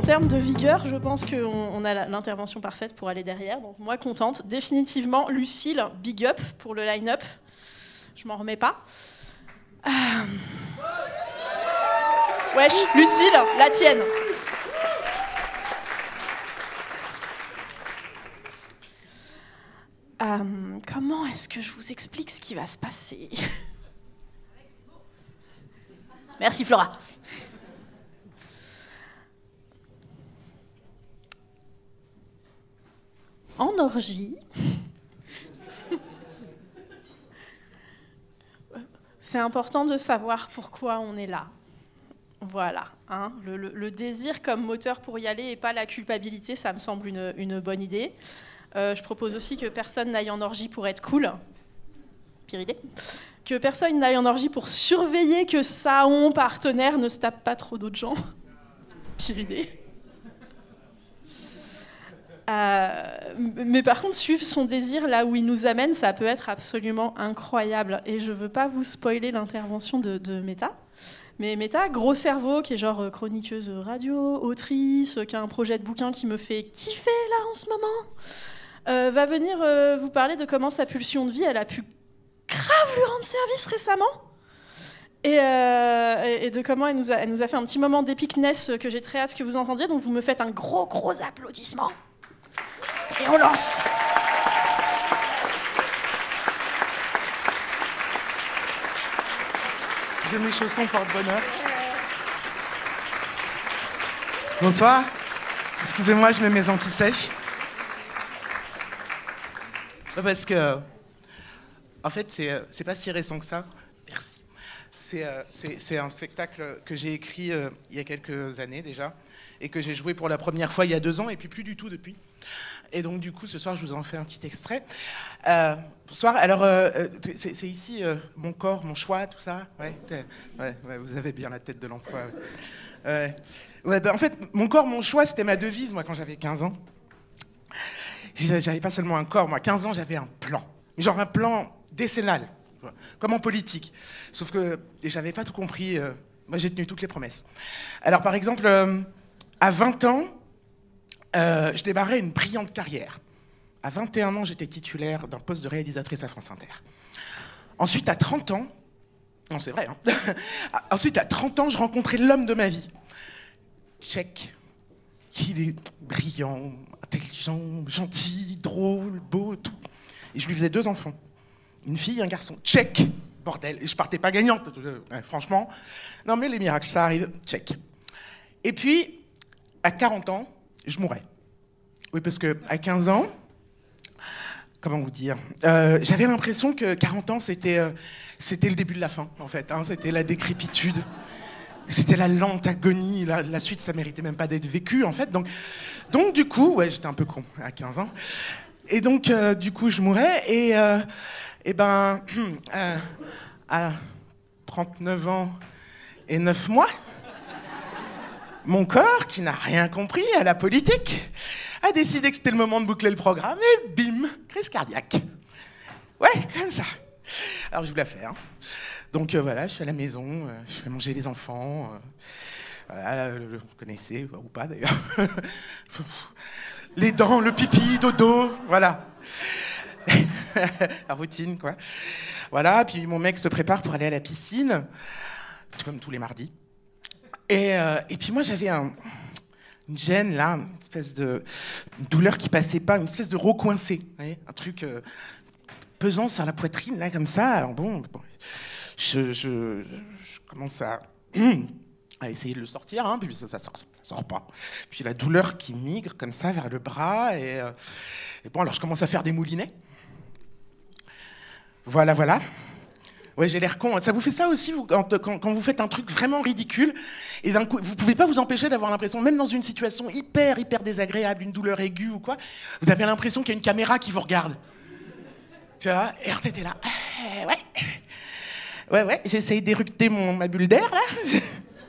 En termes de vigueur, je pense qu'on a l'intervention parfaite pour aller derrière. Donc moi, contente. Définitivement, Lucille, big up pour le line-up. Je m'en remets pas. Wesh, Lucille, la tienne. Comment est-ce que je vous explique ce qui va se passer? Merci Flora. En orgie, c'est important de savoir pourquoi on est là. Voilà, hein, le désir comme moteur pour y aller et pas la culpabilité, ça me semble une bonne idée. Je propose aussi que personne n'aille en orgie pour être cool. Pire idée. Que personne n'aille en orgie pour surveiller que son partenaire ne se tape pas trop d'autres gens. Pire idée. Mais par contre, suivre son désir là où il nous amène, ça peut être absolument incroyable. Et je veux pas vous spoiler l'intervention de Meta. Mais Meta, gros cerveau, qui est genre chroniqueuse radio, autrice, qui a un projet de bouquin qui me fait kiffer là en ce moment, va venir vous parler de comment sa pulsion de vie, elle a pu grave lui rendre service récemment. Et de comment elle nous a fait un petit moment d'épicness que j'ai très hâte que vous entendiez. Donc vous me faites un gros applaudissement. Et on lance. J'ai mes chaussons porte-bonheur. Bonsoir. Excusez-moi, je mets mes anti-sèches. Parce que, en fait, c'est pas si récent que ça. Merci. C'est un spectacle que j'ai écrit il y a quelques années déjà, et que j'ai joué pour la première fois il y a 2 ans, et puis plus du tout depuis. Et donc, du coup, ce soir, je vous en fais un petit extrait. Bonsoir. Alors, c'est ici mon corps, mon choix, tout ça. Ouais, vous avez bien la tête de l'emploi. Ouais. En fait, mon corps, mon choix, c'était ma devise, moi, quand j'avais 15 ans. J'avais pas seulement un corps, moi. 15 ans, j'avais un plan. Genre un plan décennal, comme en politique. Sauf que j'avais pas tout compris. Moi, j'ai tenu toutes les promesses. Alors, par exemple, à 20 ans, je démarrais une brillante carrière. À 21 ans, j'étais titulaire d'un poste de réalisatrice à France Inter. Ensuite, à 30 ans, non, c'est vrai, hein. Ensuite, à 30 ans, je rencontrais l'homme de ma vie. Check. Il est brillant, intelligent, gentil, drôle, beau, tout. Et je lui faisais 2 enfants. Une fille et un garçon. Check. Bordel. Et je partais pas gagnante, franchement. Non, mais les miracles, ça arrive. Check. Et puis, à 40 ans, je mourais. Oui, parce qu'à 15 ans, comment vous dire, j'avais l'impression que 40 ans, c'était le début de la fin, en fait. Hein, c'était la décrépitude. C'était la lente agonie. La suite, ça méritait même pas d'être vécu, en fait. Donc du coup, ouais, j'étais un peu con à 15 ans. Et donc, du coup, je mourais. Et à 39 ans et 9 mois, mon corps, qui n'a rien compris à la politique, a décidé que c'était le moment de boucler le programme et bim, crise cardiaque. Ouais, comme ça. Alors je vous la fais. Hein. Donc voilà, je suis à la maison, je fais manger les enfants. Voilà, vous connaissez, ou pas d'ailleurs. Les dents, le pipi, dodo, voilà. La routine, quoi. Voilà, puis mon mec se prépare pour aller à la piscine, comme tous les mardis. Et puis moi, j'avais une gêne, là, une espèce de douleur qui passait pas, une espèce de recoincé, un truc pesant sur la poitrine, là, comme ça. Alors bon je commence à essayer de le sortir, hein, puis ça sort pas. Puis la douleur qui migre comme ça vers le bras, et bon, alors je commence à faire des moulinets. Voilà. Ouais, j'ai l'air con. Ça vous fait ça aussi, vous, quand vous faites un truc vraiment ridicule, et d'un coup, vous pouvez pas vous empêcher d'avoir l'impression, même dans une situation hyper désagréable, une douleur aiguë ou quoi, vous avez l'impression qu'il y a une caméra qui vous regarde. Tu vois, et alors t'étais là. Ouais, j'ai essayé d'éructer ma bulle d'air, là.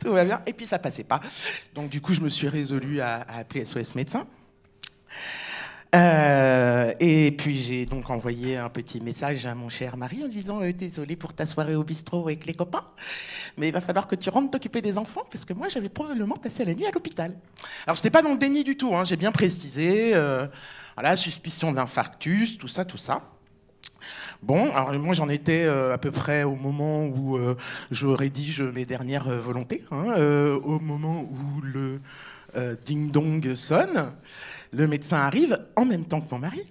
Tout va bien. Et puis ça passait pas. Donc du coup, je me suis résolu à appeler SOS Médecins. Et puis j'ai donc envoyé un petit message à mon cher mari en lui disant désolé pour ta soirée au bistrot avec les copains, mais il va falloir que tu rentres t'occuper des enfants parce que moi j'avais probablement passé la nuit à l'hôpital. Alors j'étais pas dans le déni du tout, hein, j'ai bien précisé, voilà, suspicion d'infarctus, tout ça, tout ça. Bon, alors moi j'en étais à peu près au moment où je rédige mes dernières volontés, hein, au moment où le ding-dong sonne. Le médecin arrive en même temps que mon mari.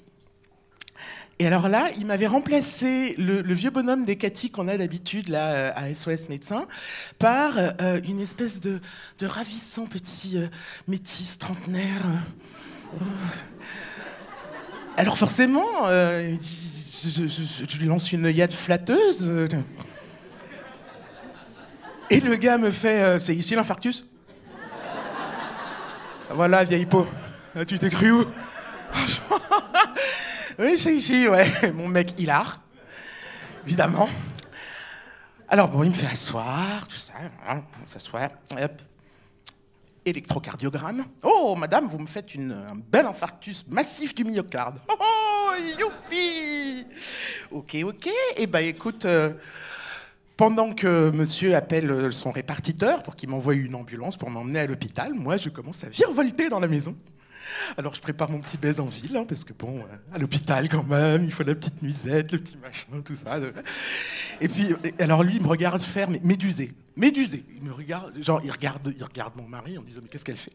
Et alors là, il m'avait remplacé le vieux bonhomme des Cathy qu'on a d'habitude là à SOS Médecins par une espèce de ravissant petit métis trentenaire. Alors forcément, je lui lance une œillade flatteuse. Et le gars me fait c'est ici l'infarctus? Voilà, vieille peau. Tu t'es cru où? Oui, c'est ici, ouais. Mon mec hilar, évidemment. Alors bon, il me fait asseoir, tout ça, hein, on s'assoit, hop. Électrocardiogramme. Oh, madame, vous me faites un bel infarctus massif du myocarde. Oh, youpi! Ok. Eh ben, écoute, pendant que monsieur appelle son répartiteur pour qu'il m'envoie une ambulance pour m'emmener à l'hôpital, moi, je commence à virevolter dans la maison. Alors je prépare mon petit baise en ville, hein, parce que bon, à l'hôpital quand même, il faut la petite nuisette, le petit machin, tout ça. Et puis, alors lui, il me regarde faire, mais médusé. Il me regarde, genre, il regarde mon mari en me disant, mais qu'est-ce qu'elle fait?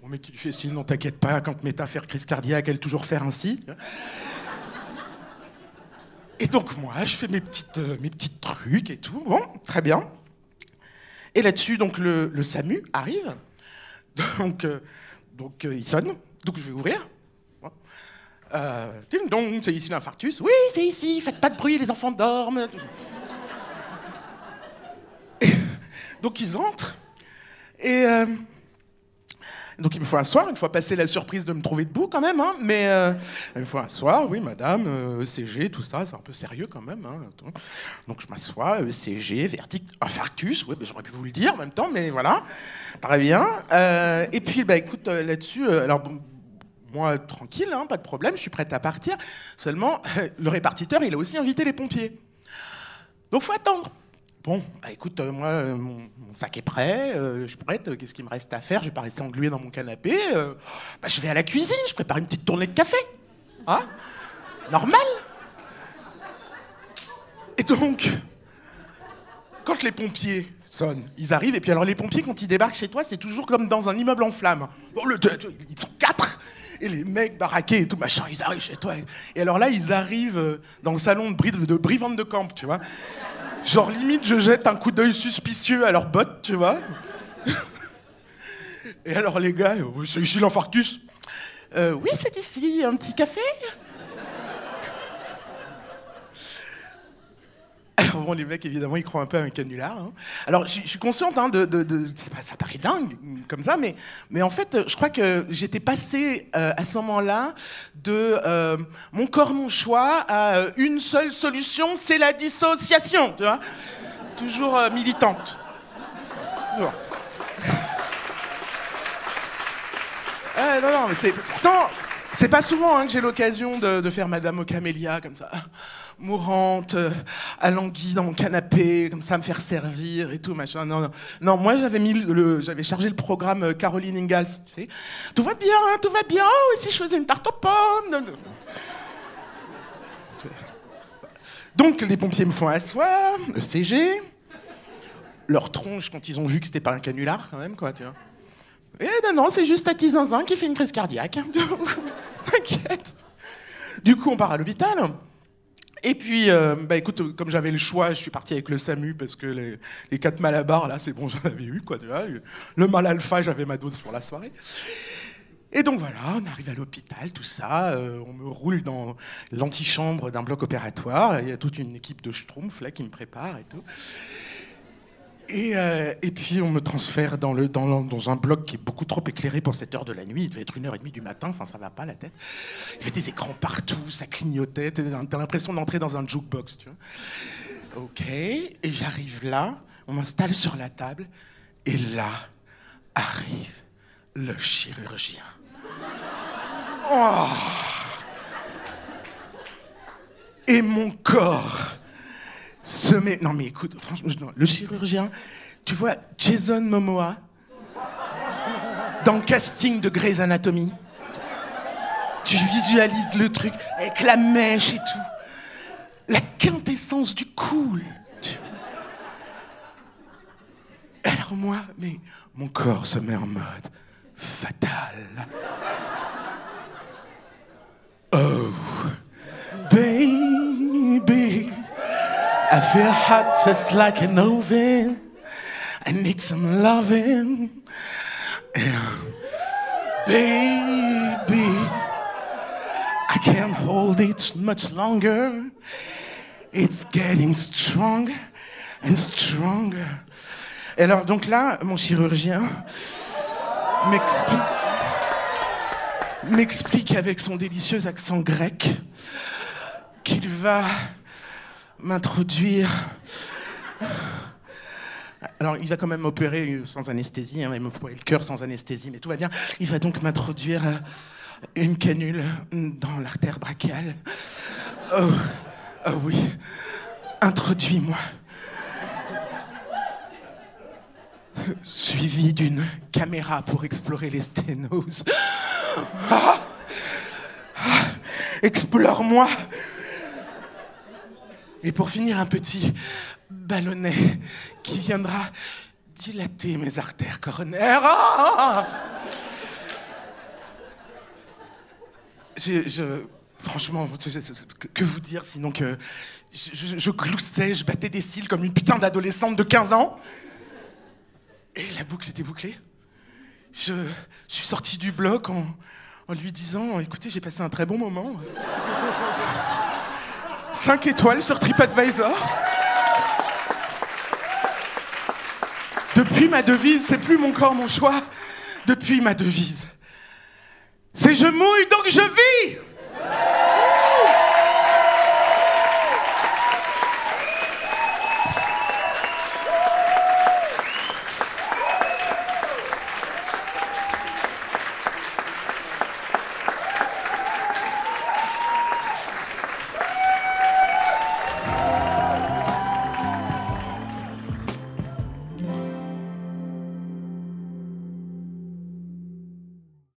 Mon mec, il lui fait, sinon t'inquiète pas, quand Méta faire crise cardiaque, elle toujours faire ainsi. Et donc moi, je fais mes petites trucs et tout, bon, très bien. Et là-dessus, donc le SAMU arrive, donc il sonne. Donc je vais ouvrir. Ding dong, c'est ici l'infarctus. Oui, c'est ici, faites pas de bruit, les enfants dorment. Donc ils entrent. Et donc il me faut asseoir, une fois passé la surprise de me trouver debout quand même. Hein, mais il me faut asseoir, oui madame, ECG, tout ça, c'est un peu sérieux quand même. Hein, donc je m'assois, ECG, verdict, infarctus, oui, j'aurais pu vous le dire en même temps, mais voilà, très bien. Et puis bah, écoute, là-dessus, alors bon, moi tranquille, hein, pas de problème, je suis prête à partir. Seulement, le répartiteur, il a aussi invité les pompiers. Donc faut attendre. Bon, bah écoute, moi, mon sac est prêt, je suis prête, qu'est-ce qu'il me reste à faire? Je vais pas rester engluée dans mon canapé. Bah, je vais à la cuisine, je prépare une petite tournée de café. Hein? Normal. Et donc, quand les pompiers sonnent, ils arrivent, et puis alors les pompiers, quand ils débarquent chez toi, c'est toujours comme dans un immeuble en flammes. Bon, ils sont 4, et les mecs baraqués et tout, machin, ils arrivent chez toi. Et alors là, ils arrivent dans le salon de Brie Van de Camp, tu vois. Genre, limite, je jette un coup d'œil suspicieux à leurs bottes, tu vois. Et alors, les gars, c'est ici l'infarctus? Oui, c'est ici, un petit café? Alors bon, les mecs, évidemment, ils croient un peu à un canular. Hein. Alors, je suis consciente, hein, ça paraît dingue, comme ça, mais en fait, je crois que j'étais passée, à ce moment-là, de mon corps, mon choix, à une seule solution, c'est la dissociation, tu vois. Toujours militante. Toujours. Non, mais pourtant, c'est pas souvent hein, que j'ai l'occasion de faire Madame aux camélias, comme ça, mourante, alanguie dans mon canapé, comme ça, me faire servir et tout, machin. Non, moi, j'avais chargé le programme Caroline Ingalls, tu sais. Tout va bien, oh, et si je faisais une tarte aux pommes? Donc, les pompiers me font asseoir, le CG, leur tronche quand ils ont vu que c'était pas un canular, quand même, quoi, tu vois. Et non, c'est juste Tati Zinzin qui fait une crise cardiaque. T'inquiète. Du coup, on part à l'hôpital. Et puis, bah écoute, comme j'avais le choix, je suis parti avec le SAMU parce que les 4 malabars, là, c'est bon, j'en avais eu, quoi, tu vois. Le mal alpha, j'avais ma dose pour la soirée. Et donc voilà, on arrive à l'hôpital, tout ça. On me roule dans l'antichambre d'un bloc opératoire. Il y a toute une équipe de schtroumpfs là qui me prépare et tout. Et puis on me transfère dans un bloc qui est beaucoup trop éclairé pour cette heure de la nuit. Il devait être 1h30 du matin, enfin ça va pas la tête. Il y avait des écrans partout, ça clignotait, t'as l'impression d'entrer dans un jukebox, tu vois. Ok, et j'arrive là, on m'installe sur la table, et là arrive le chirurgien. Oh Et mon corps se met... Non mais écoute, franchement, le chirurgien, tu vois Jason Momoa dans le casting de Grey's Anatomy. Tu visualises le truc avec la mèche et tout. La quintessence du cool. Alors moi, mais mon corps se met en mode fatal. Oh, baby, I feel hot just like an oven. I need some loving. Baby, I can't hold it much longer. It's getting stronger and stronger. Et alors, donc là, mon chirurgien m'explique avec son délicieux accent grec qu'il va m'introduire... Alors, il va quand même m'opérer sans anesthésie, hein, il va m'opérer le cœur sans anesthésie, mais tout va bien. Il va donc m'introduire une canule dans l'artère brachiale. Oh, oh oui, introduis-moi. Suivi d'une caméra pour explorer les sténoses. Ah, explore-moi. Et pour finir, un petit ballonnet qui viendra dilater mes artères coronaires. Ah, franchement, que vous dire sinon que je gloussais, je battais des cils comme une putain d'adolescente de 15 ans. Et la boucle était bouclée. Je suis sorti du bloc en lui disant « Écoutez, j'ai passé un très bon moment. 5 étoiles sur TripAdvisor. Depuis ma devise, c'est plus mon corps, mon choix. Depuis ma devise, c'est je mouille donc je vis !»